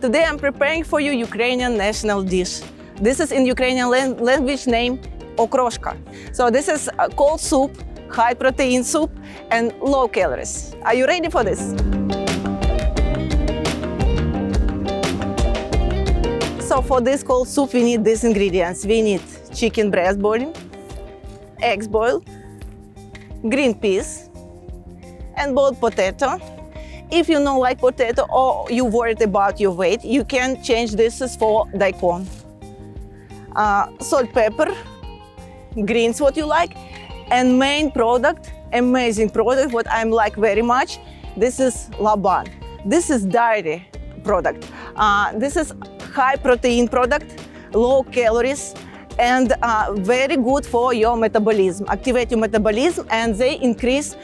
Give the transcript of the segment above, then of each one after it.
Today I'm preparing for you Ukrainian national dish. This is in Ukrainian language name okroshka. So this is a cold soup, high protein soup and low calories. Are you ready for this? So for this cold soup we need these ingredients. We need chicken breast boiling, eggs boiled, green peas and boiled potato. If you don't like potato or you worried about your weight, you can change this for daikon. Salt, pepper, greens what you like, and main product, amazing product what I like very much, this is laban. This is dairy product. This is high protein product, low calories, and very good for your metabolism. Activate your metabolism and they increase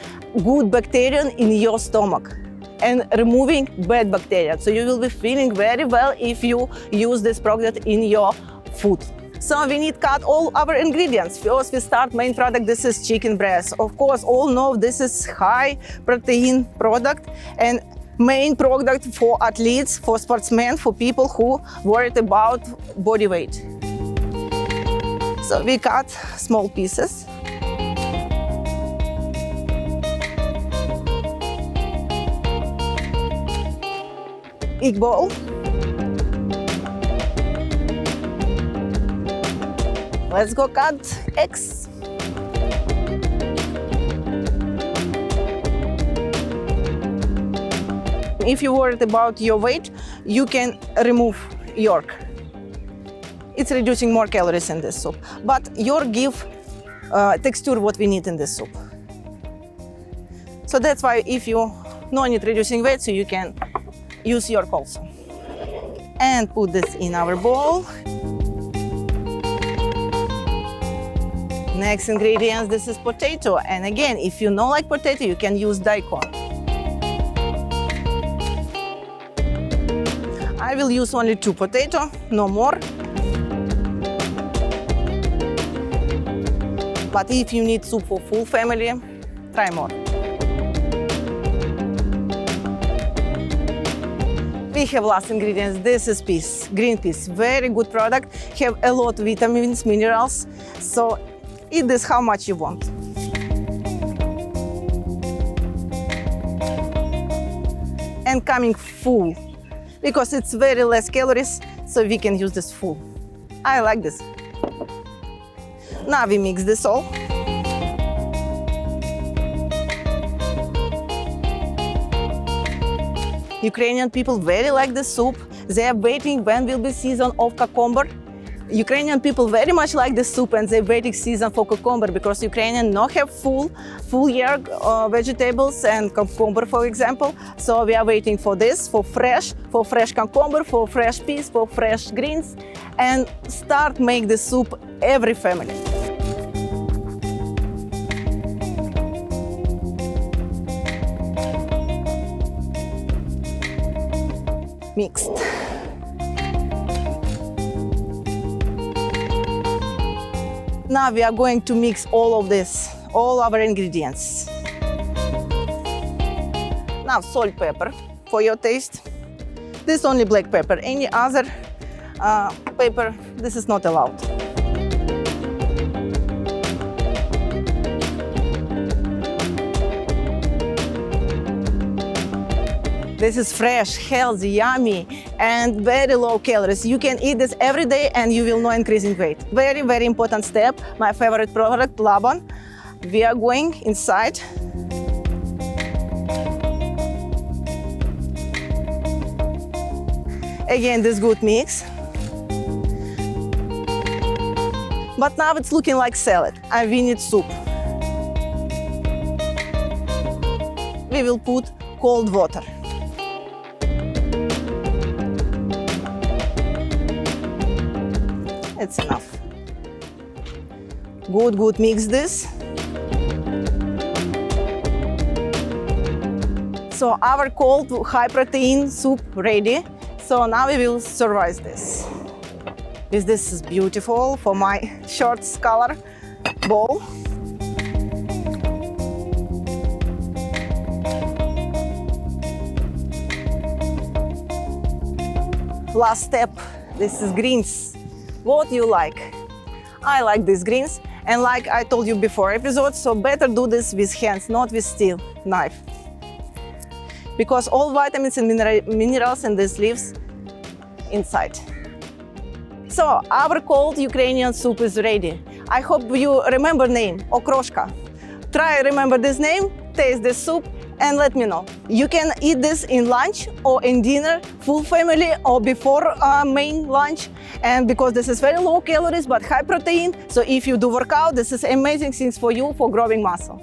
good bacteria in your stomach and removing bad bacteria. So you will be feeling very well if you use this product in your food. So we need cut all our ingredients. First we start main product, this is chicken breast. Of course, all know this is high protein product and main product for athletes, for sportsmen, for people who worried about body weight. So we cut small pieces. Egg bowl. Let's go cut eggs. If you're worried about your weight, you can remove yolk. It's reducing more calories in this soup, but yolk give texture what we need in this soup. So that's why if you no need reducing weight, so you can use yolk also. And put this in our bowl. Next ingredients, this is potato. And again, if you don't like potato, you can use daikon. I will use only 2 potato, no more. But if you need soup for full family, try more. We have last ingredients. This is peas, green peas, very good product. Have a lot of vitamins, minerals. So eat this how much you want. And coming full, because it's very less calories, so we can use this full. I like this. Now we mix this all. Ukrainian people very like this soup. They are waiting when will be season of cucumber. Ukrainian people very much like this soup and they're waiting season for cucumber because Ukrainian not have full year vegetables and cucumber, for example. So we are waiting for this, for fresh cucumber, for fresh peas, for fresh greens, and start make this soup every family. Mixed. Now we are going to mix all of this, all our ingredients. Now salt, pepper for your taste. This only black pepper. Any other pepper, this is not allowed. This is fresh, healthy, yummy, and very low calories. You can eat this every day and you will not increase in weight. Very, very important step. My favorite product, laban. We are going inside. Again, this good mix. But now it's looking like salad and we need soup. We will put cold water. It's enough. Good, mix this. So our cold high protein soup ready. So now we will serve this. This is beautiful for my shorts color bowl. Last step, this is greens. What you like? I like these greens, and like I told you before episode, so better do this with hands, not with steel knife. Because all vitamins and minerals in these leaves inside. So our cold Ukrainian soup is ready. I hope you remember name, okroshka. Try remember this name, taste this soup, and let me know. You can eat this in lunch or in dinner, full family, or before main lunch. And because this is very low calories but high protein, so if you do workout, this is amazing things for you for growing muscle.